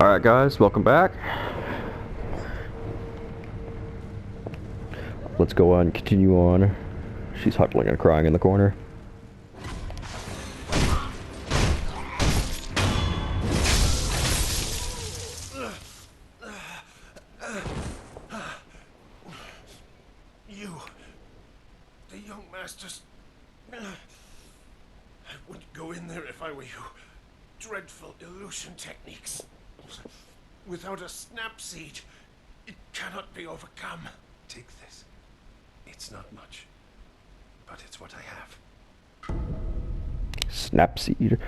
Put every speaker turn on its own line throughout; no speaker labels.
Alright guys, welcome back. Let's go on, continue on. She's huddling and crying in the corner.
You, the young masters. I wouldn't go in there if I were you. Dreadful illusion techniques. Without a snap seed, it cannot be overcome. Take this. It's not much, but it's what I have.
Snapseed.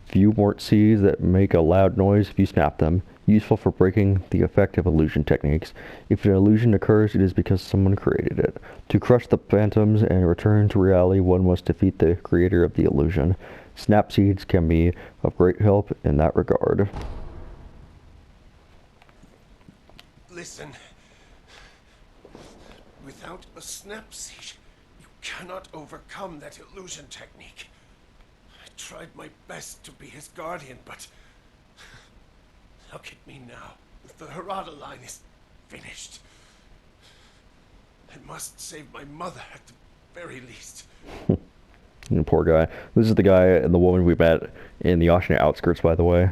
Few wart seeds that make a loud noise if you snap them. Useful for breaking the effect of illusion techniques. If an illusion occurs, it is because someone created it. To crush the phantoms and return to reality, one must defeat the creator of the illusion. Snap seeds can be of great help in that regard.
Listen. Without a snap seed, you cannot overcome that illusion technique. I tried my best to be his guardian, but look at me now. The Harada line is finished. I must save my mother at the very least.
Poor guy. This is the guy and the woman we met in the Ocean outskirts, by the way.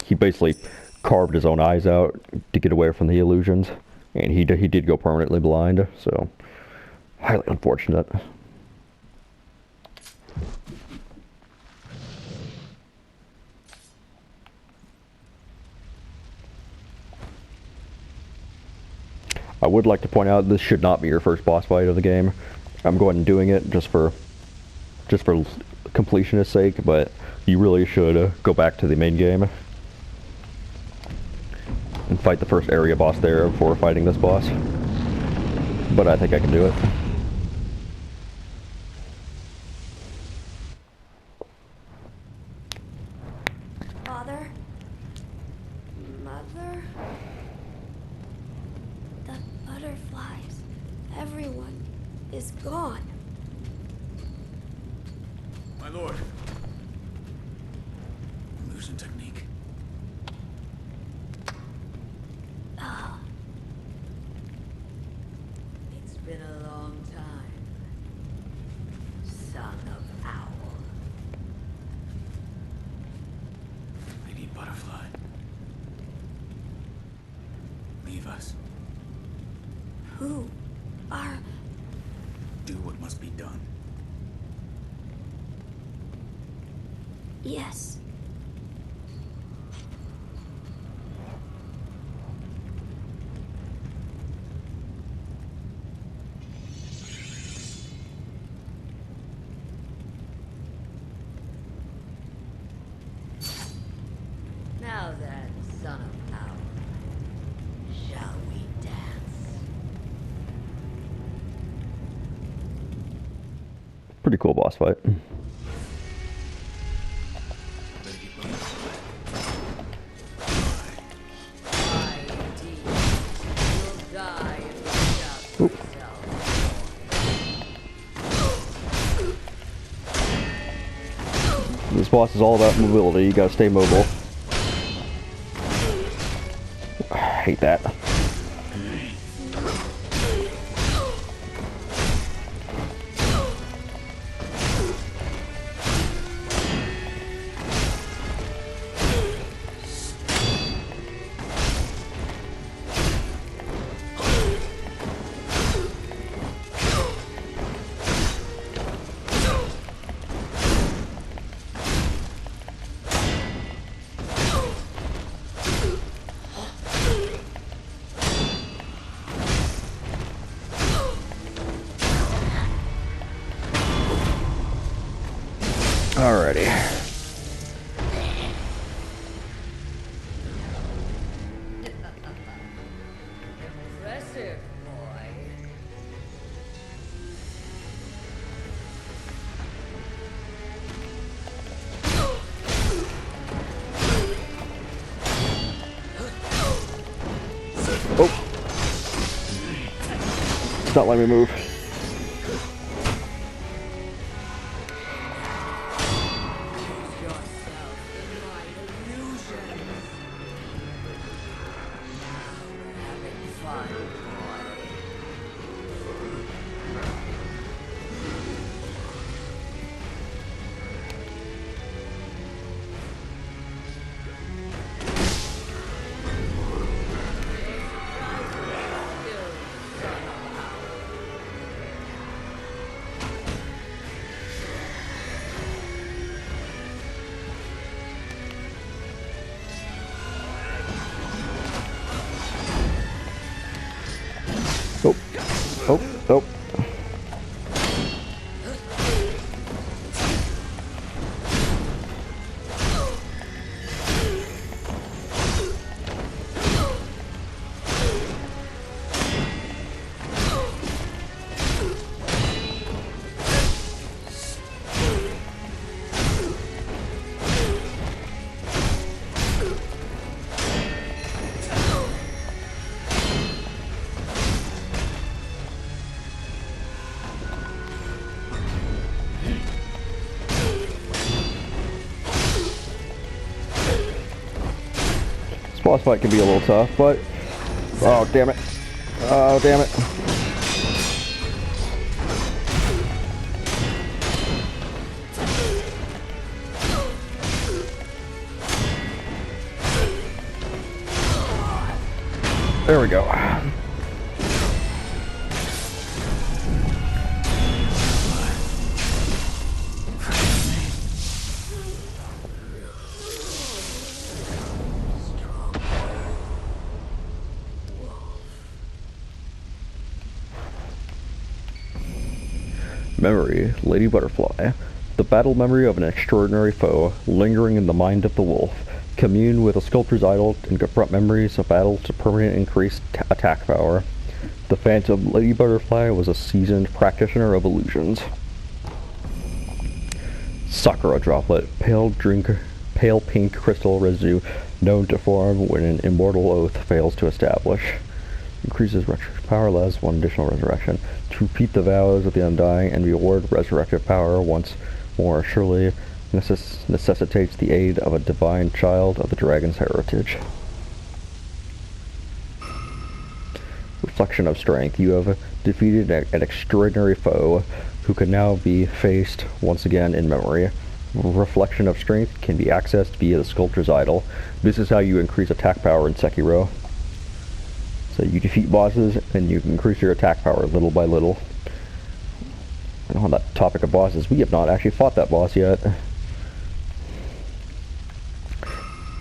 He basically carved his own eyes out to get away from the illusions, and he did go permanently blind, so highly unfortunate. I would like to point out this should not be your first boss fight of the game. I'm going and doing it just for completionist sake, but you really should go back to the main game and fight the first area boss there before fighting this boss. But I think I can do it.
Father? Mother? The butterflies. Everyone is gone.
My lord. Illusion technique.
It's been a long time, son of Owl.
I need butterfly. Leave us.
Who are...
Do what must be done.
Yes.
Now then, son of Owl, shall we dance?
Pretty cool boss fight.
I indeed will die if you doubt yourself.
This boss is all about mobility. You gotta stay mobile. I hate that. Alrighty.
Impressive, boy.
Oh! It's not letting me move.
Yourself.
Oh, oh. This boss fight can be a little tough, but... Oh, damn it. Oh, damn it. There we go. Memory, Lady Butterfly. The battle memory of an extraordinary foe, lingering in the mind of the wolf. Commune with a sculptor's idol and confront memories of battle to permanent increased attack power. The phantom Lady Butterfly was a seasoned practitioner of illusions. Sakura Droplet, pale pink crystal residue known to form when an immortal oath fails to establish. Increases power, allows one additional resurrection. To repeat the vows of the undying and reward resurrective power once more surely necessitates the aid of a divine child of the dragon's heritage. Reflection of strength. You have defeated an extraordinary foe who can now be faced once again in memory. Reflection of strength can be accessed via the sculptor's idol. This is how you increase attack power in Sekiro. So you defeat bosses, and you increase your attack power little by little. And on that topic of bosses, we have not actually fought that boss yet.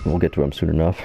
We'll get to him soon enough.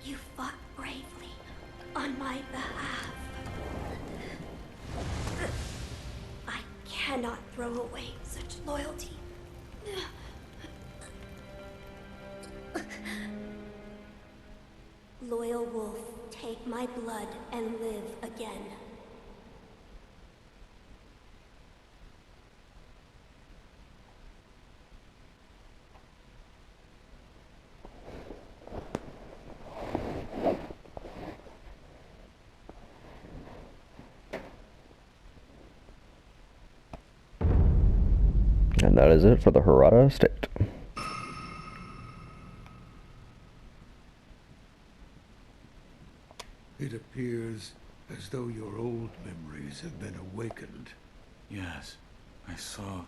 You fought bravely on my behalf. I cannot throw away such loyalty. Loyal wolf, take my blood and live again.
And that is it for the Hirata estate.
It appears as though your old memories have been awakened.
Yes, I saw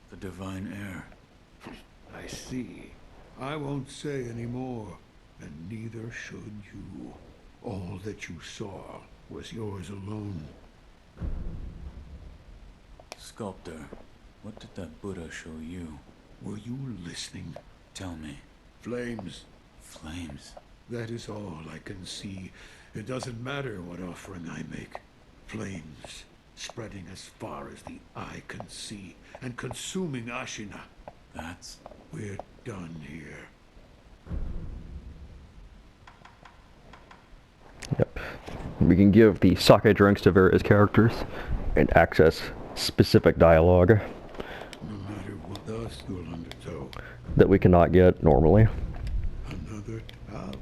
the divine air.
I see. I won't say any more, and neither should you. All that you saw was yours alone.
Sculptor, what did that Buddha show you?
Were you listening?
Tell me.
Flames.
Flames.
That is all I can see. It doesn't matter what offering I make. Flames, spreading as far as the eye can see, and consuming Ashina.
That's...
We're done here.
Yep. We can give the sake drinks to various characters and access specific dialogue
No matter what else you'll undergo,
that we cannot get normally.
another child.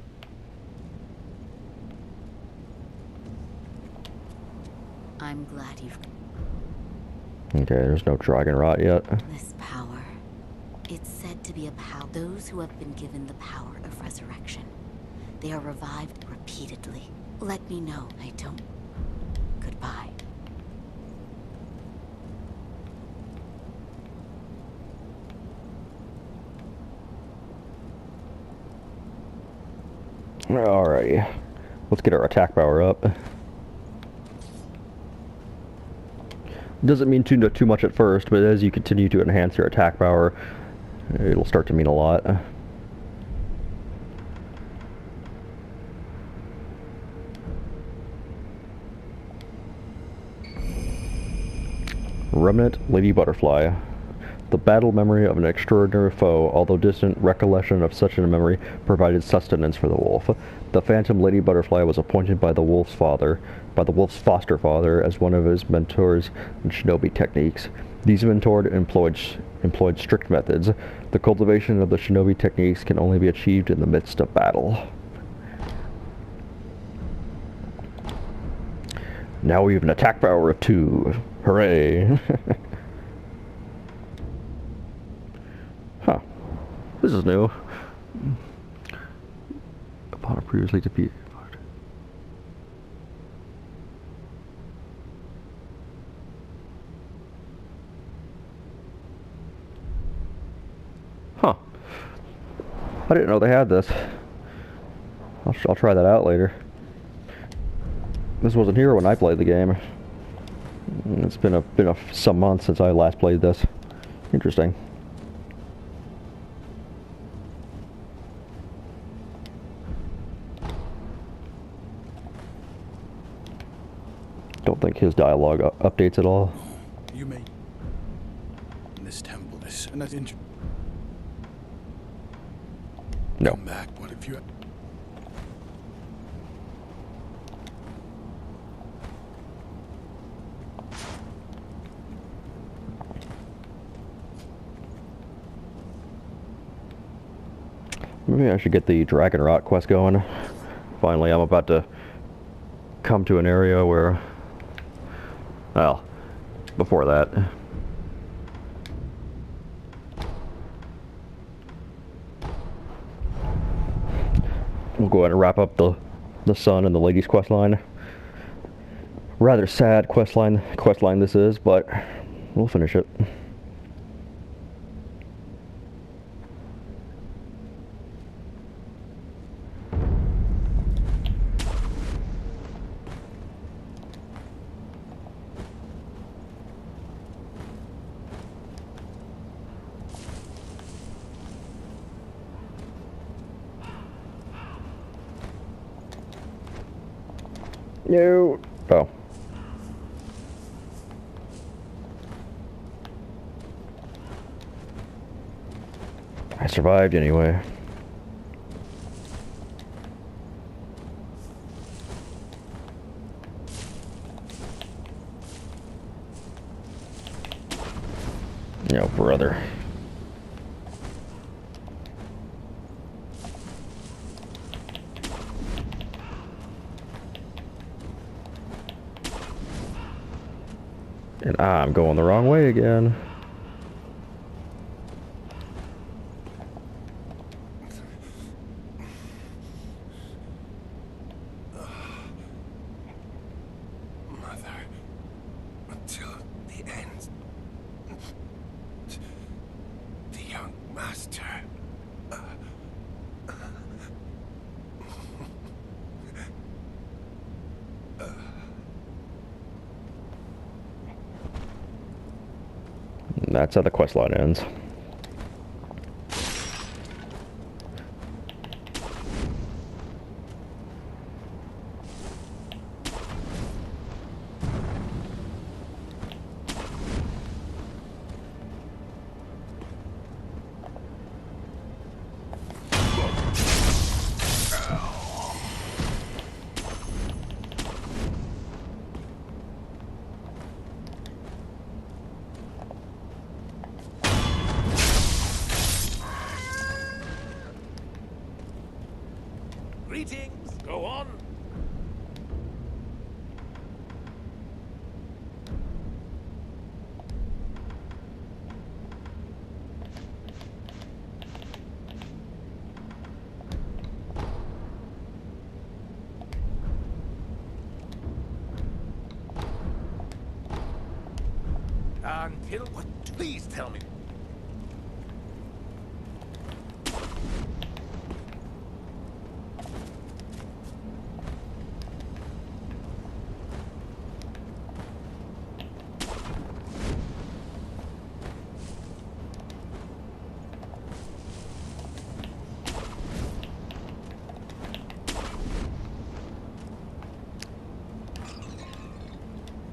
I'm glad you've
Okay, there's no dragonrot yet.
this power. It's said to be a power. Those who have been given the power of resurrection, they are revived repeatedly. Let me know I don't. Goodbye.
Alrighty. Let's get our attack power up. Doesn't mean too much at first, but as you continue to enhance your attack power, it'll start to mean a lot. Remnant Lady Butterfly. The battle memory of an extraordinary foe, although distant recollection of such a memory provided sustenance for the wolf. The phantom Lady Butterfly was appointed by the wolf's foster father, as one of his mentors in shinobi techniques. These mentors employed strict methods. The cultivation of the shinobi techniques can only be achieved in the midst of battle. Now we have an attack power of 2. Hooray! Huh. This is new. Upon a previously defeated. Huh. I didn't know they had this. I'll try that out later. This wasn't here when I played the game. It's been some months since I last played this. Interesting. Don't think his dialogue updates at all.
You may. This temple is an injury.
No.
Come back. What if you?
Maybe I should get the dragonrot quest going. Finally, I'm about to come to an area where, well, before that. We'll go ahead and wrap up the son and the lady's quest line. Rather sad quest line this is, but we'll finish it. No. Oh. I survived anyway. Yo, brother. And I'm going the wrong way again.
Mother, until the end. The young master.
And that's how the quest line ends.
Greetings. Go on. Until what? Please tell me.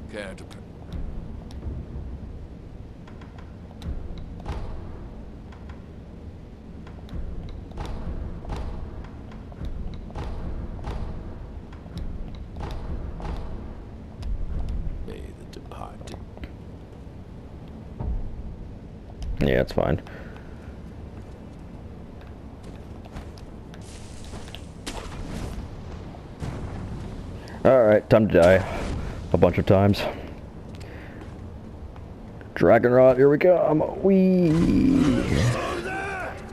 Care to pay the departed?
Yeah, it's fine. Alright, time to die. A bunch of times. Dragonrot, here we come. Wee.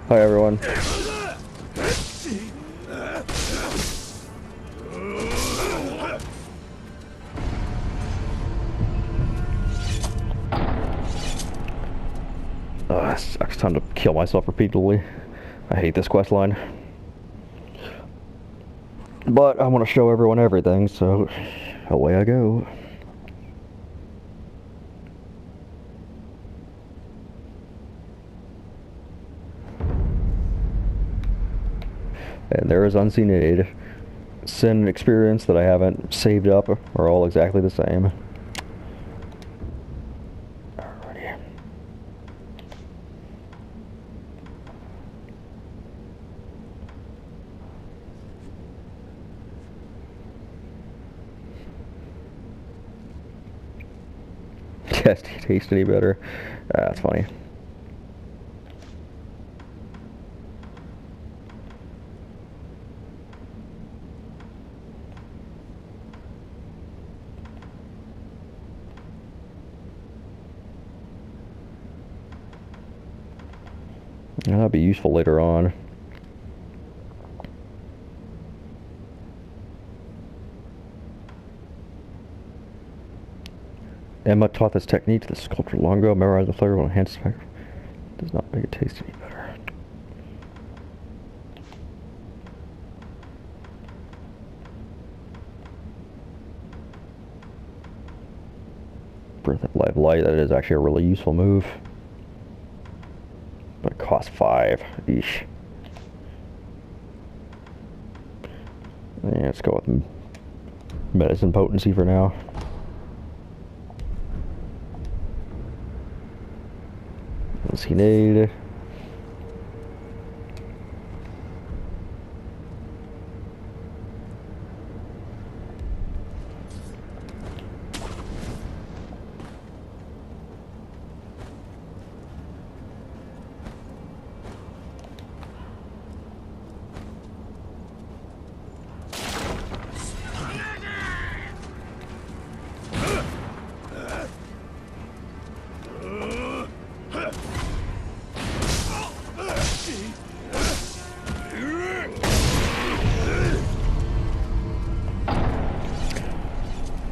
Hi everyone. It sucks. Time to kill myself repeatedly. I hate this quest line. But I want to show everyone everything, so away I go. And there is Unseen Aid. Sin and Experience that I haven't saved up are all exactly the same. Alrighty. Yes, do you taste any better? That's funny. That'll be useful later on. Emma taught this technique to the sculptor long ago. Memorize the flavor will enhance the flavor. Does not make it taste any better. Breath of Life Light, that is actually a really useful move. But it costs 5. Eesh. Yeah, let's go with medicine potency for now. Unseen Aid.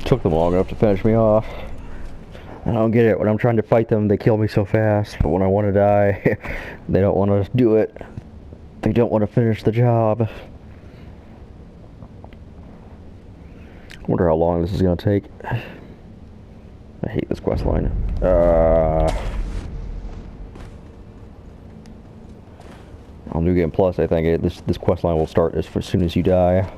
Took them long enough to finish me off. I don't get it. When I'm trying to fight them, they kill me so fast. But when I want to die, they don't want to do it. They don't want to finish the job. I wonder how long this is going to take. I hate this quest line. On New Game Plus, I think this quest line will start as soon as you die.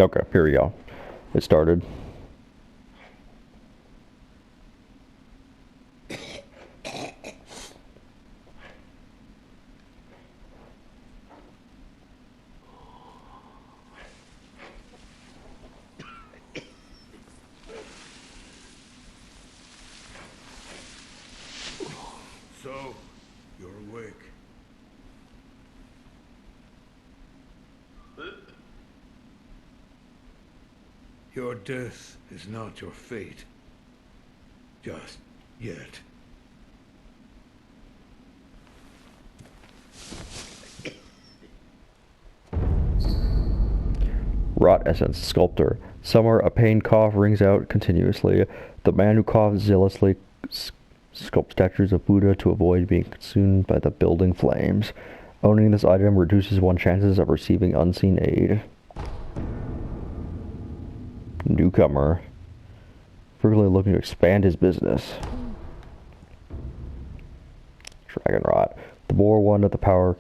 Okay, here we go. It started.
So, you're awake. Your death is not your fate. Just yet.
Rot essence sculptor. Somewhere a pained cough rings out continuously. The man who coughs zealously sculpts statues of Buddha to avoid being consumed by the building flames. Owning this item reduces one's chances of receiving unseen aid. Newcomer. Frequently looking to expand his business. Dragonrot. The more one of the power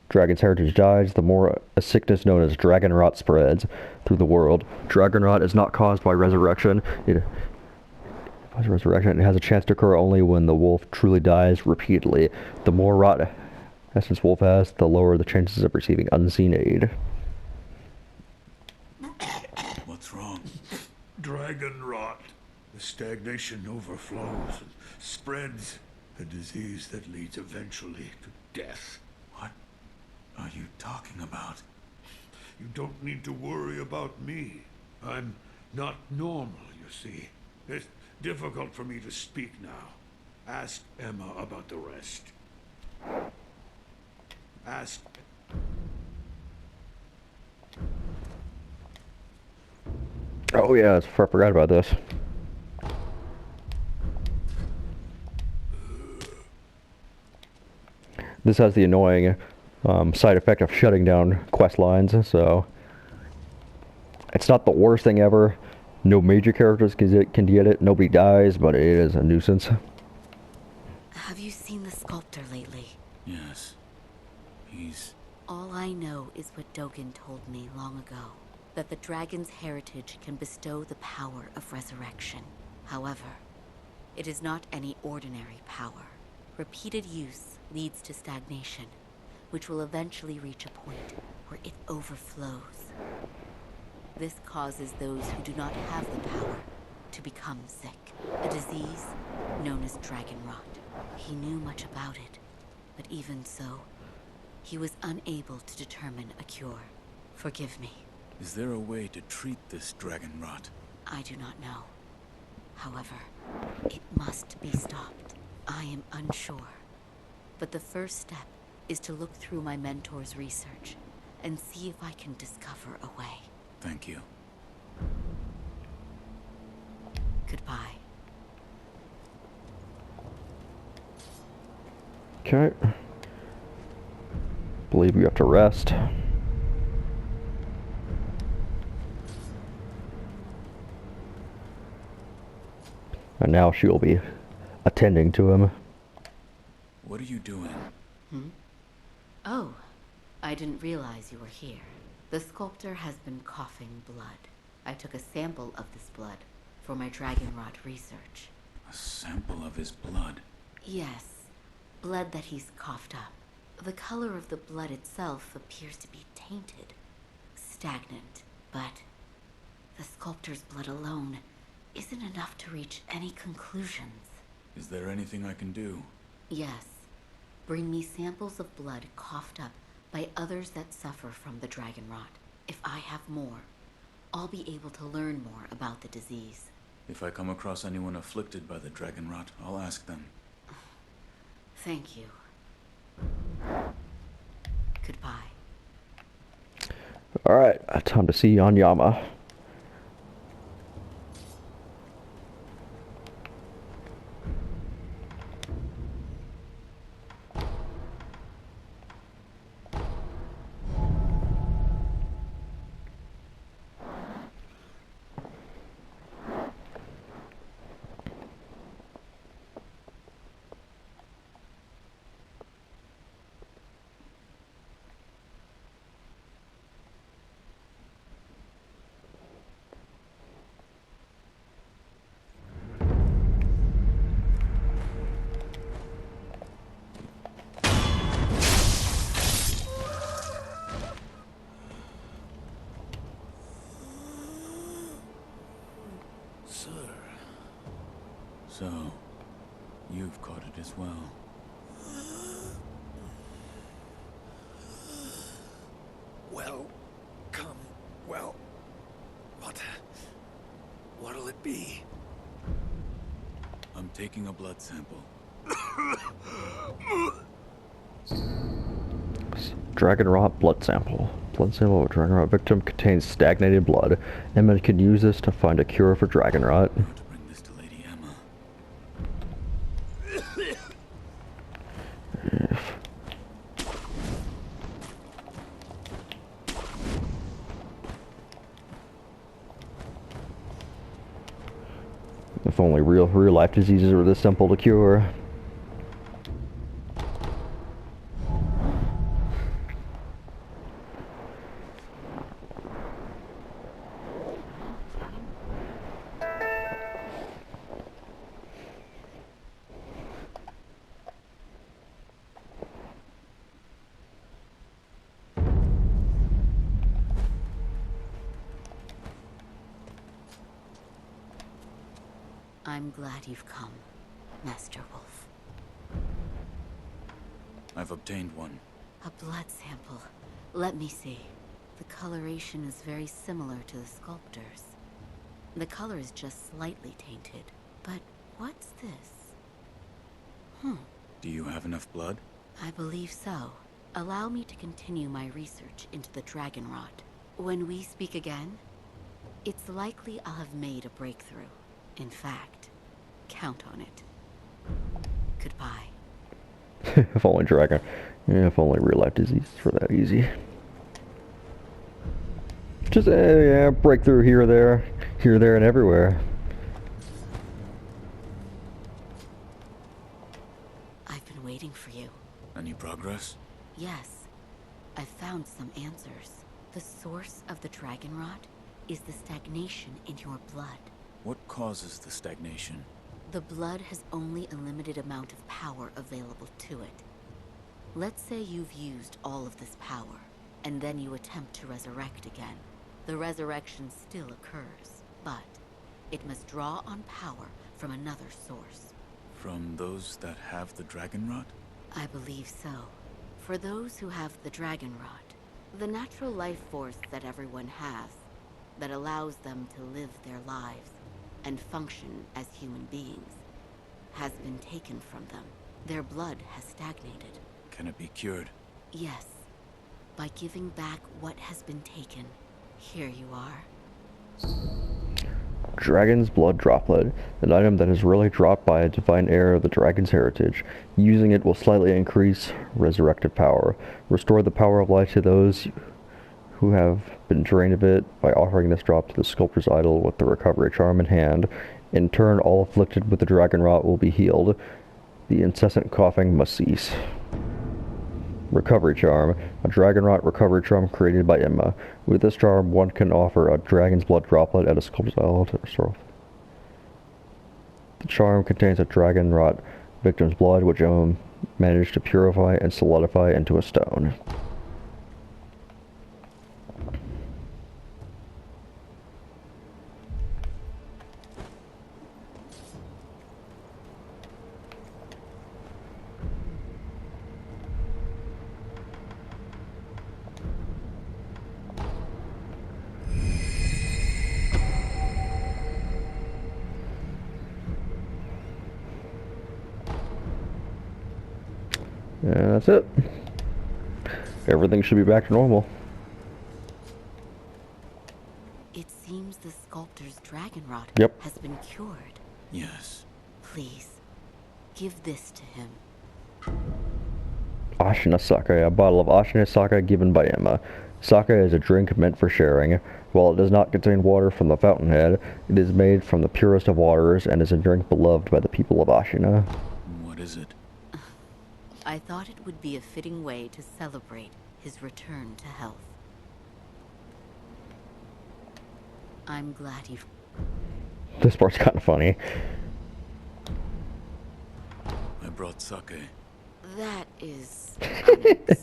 dragon's heritage dies, the more a sickness known as dragonrot spreads through the world. Dragonrot is not caused by resurrection. It has a chance to occur only when the wolf truly dies repeatedly. The more rot essence wolf has, the lower the chances of receiving unseen aid.
What's wrong?
Dragonrot. The stagnation overflows and spreads. A disease that leads eventually to death.
What are you talking about?
You don't need to worry about me. I'm not normal, you see. It's difficult for me to speak now. Ask Emma about the rest. Ask...
Oh yeah, I forgot about this. This has the annoying side effect of shutting down quest lines, so it's not the worst thing ever. No major characters can get it, nobody dies, but it is a nuisance.
Have you seen the sculptor lately?
Yes. He's...
All I know is what Dogen told me long ago, that the dragon's heritage can bestow the power of resurrection. However, it is not any ordinary power. Repeated use leads to stagnation, which will eventually reach a point where it overflows. This causes those who do not have the power to become sick, a disease known as dragonrot. He knew much about it, but even so, he was unable to determine a cure. Forgive me.
Is there a way to treat this dragon rot?
I do not know. However, it must be stopped. I am unsure. But the first step is to look through my mentor's research and see if I can discover a way.
Thank you.
Goodbye.
Okay. Believe we have to rest. And now she will be attending to him.
What are you doing?
Oh, I didn't realize you were here. The sculptor has been coughing blood. I took a sample of this blood for my dragonrot research.
A sample of his blood.
Yes, blood that he's coughed up. The color of the blood itself appears to be tainted, stagnant, but the sculptor's blood alone isn't enough to reach any conclusions.
Is there anything I can do?
Yes. Bring me samples of blood coughed up by others that suffer from the dragon rot. If I have more, I'll be able to learn more about the disease.
If I come across anyone afflicted by the dragon rot, I'll ask them.
Thank you. Goodbye.
Alright, time to see Yama.
So, you've caught it as well.
Well, what'll it be?
I'm taking a blood sample.
Dragonrot blood sample. Blood sample of a dragonrot victim contains stagnated blood. Emma could use this to find a cure for dragonrot.
To bring this to Lady Emma.
If only real life diseases were this simple to cure.
I'm glad you've come, Master Wolf.
I've obtained one.
A blood sample. Let me see. The coloration is very similar to the sculptor's. The color is just slightly tainted. But what's this?
Do you have enough blood?
I believe so. Allow me to continue my research into the dragonrot. When we speak again, it's likely I'll have made a breakthrough. In fact, count on it. Goodbye.
If only if only real life diseases were that easy. Just yeah, breakthrough here, there, and everywhere.
I've been waiting for you.
Any progress?
Yes, I've found some answers. The source of the dragonrot is the stagnation in your blood.
What causes the stagnation?
The blood has only a limited amount of power available to it. Let's say you've used all of this power, and then you attempt to resurrect again. The resurrection still occurs, but it must draw on power from another source.
From those that have the dragonrot?
I believe so. For those who have the dragonrot, the natural life force that everyone has, that allows them to live their lives and function as human beings, has been taken from them. Their blood has stagnated.
Can it be cured?
Yes. By giving back what has been taken. Here you are.
Dragon's blood droplet, an item that is really dropped by a divine heir of the dragon's heritage. Using it will slightly increase resurrected power. Restore the power of life to those who have been drained of it by offering this drop to the sculptor's idol with the recovery charm in hand. In turn, all afflicted with the dragonrot will be healed. The incessant coughing must cease. Recovery charm, a dragonrot recovery charm created by Emma. With this charm, one can offer a dragon's blood droplet at a sculptor's idol to restore. The charm contains a dragonrot victim's blood, which Emma managed to purify and solidify into a stone. And that's it. Everything should be back to normal.
It seems the sculptor's dragonrot
Yep.
has been cured.
Yes.
Please, give this to him.
Ashina Sake, a bottle of Ashina Sake given by Emma. Sake is a drink meant for sharing. While it does not contain water from the fountainhead, it is made from the purest of waters and is a drink beloved by the people of Ashina.
What is it?
I thought it would be a fitting way to celebrate his return to health. I'm glad you've...
This part's kind of funny.
I brought sake.
That is unexpected.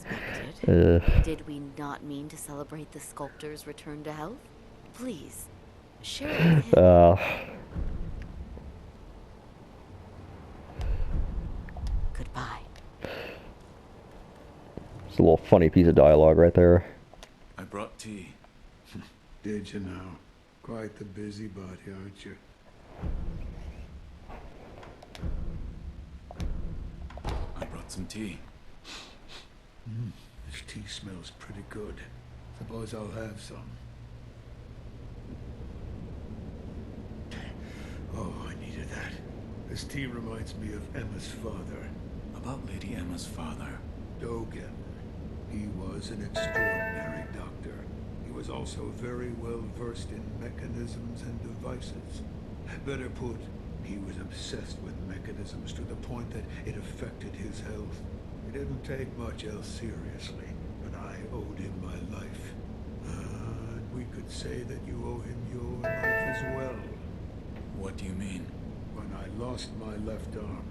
Uh,
Did we not mean to celebrate the sculptor's return to health? Please, share it with him. Goodbye.
It's a little funny piece of dialogue right there.
I brought tea.
Did you now? Quite the busybody, aren't you?
I brought some tea.
This tea smells pretty good. Suppose I'll have some. Oh, I needed that. This tea reminds me of Emma's father,
About Lady Emma's father.
Dogen. He was an extraordinary doctor. He was also very well versed in mechanisms and devices. Better put, he was obsessed with mechanisms to the point that it affected his health. He didn't take much else seriously, but I owed him my life. And we could say that you owe him your life as well.
What do you mean?
When I lost my left arm,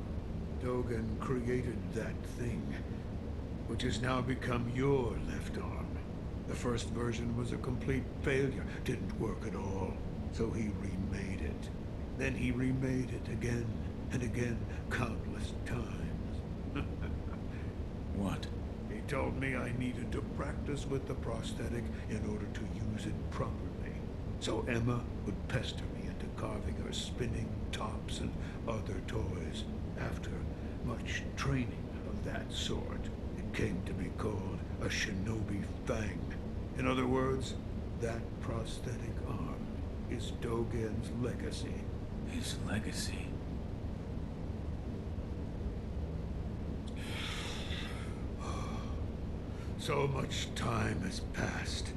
Dogen created that thing, which has now become your left arm. The first version was a complete failure, didn't work at all, so he remade it. Then he remade it again and again, countless times.
What?
He told me I needed to practice with the prosthetic in order to use it properly. So Emma would pester me into carving her spinning tops and other toys. After much training of that sort, it came to be called a shinobi fang. In other words, that prosthetic arm is Dogen's legacy.
His legacy.
So much time has passed.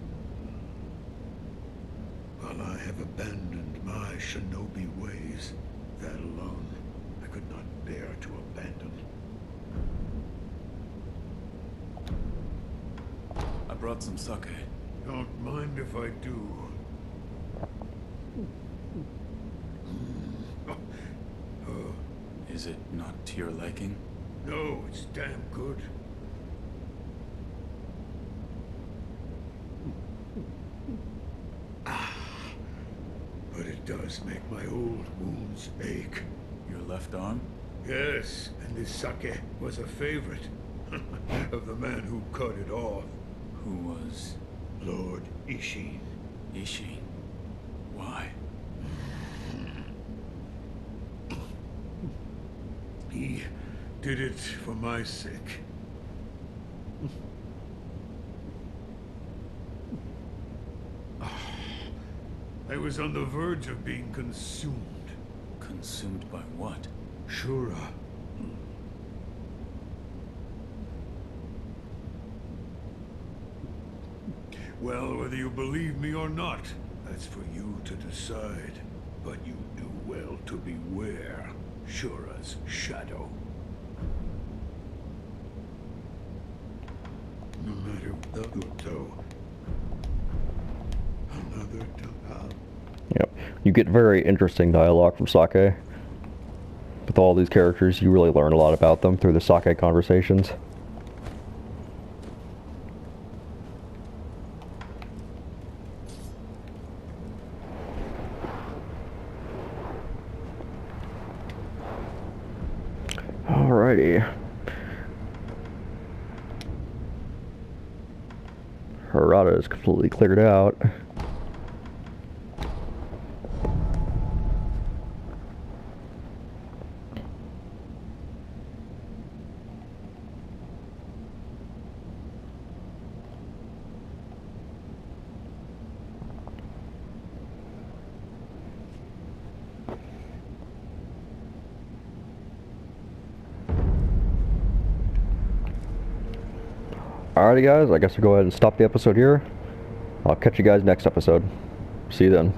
While I have abandoned my shinobi ways, that alone I could not bear to abandon.
I brought some sake.
Don't mind if I do.
Is it not to your liking?
No, it's damn good. But it does make my old wounds ache.
Your left arm?
Yes, and this sake was a favorite of the man who cut it off.
Who was
Lord Ishin.
Ishin? Why?
He did it for my sake. I was on the verge of being consumed.
Consumed by what?
Shura. Well, whether you believe me or not, that's for you to decide. But you do well to beware Shura's shadow. No matter what, though, another time.
Yep. You get very interesting dialogue from Sake. With all these characters, you really learn a lot about them through the Sake conversations. Alrighty. Harada is completely cleared out. Alrighty guys, I guess we'll go ahead and stop the episode here. I'll catch you guys next episode. See you then.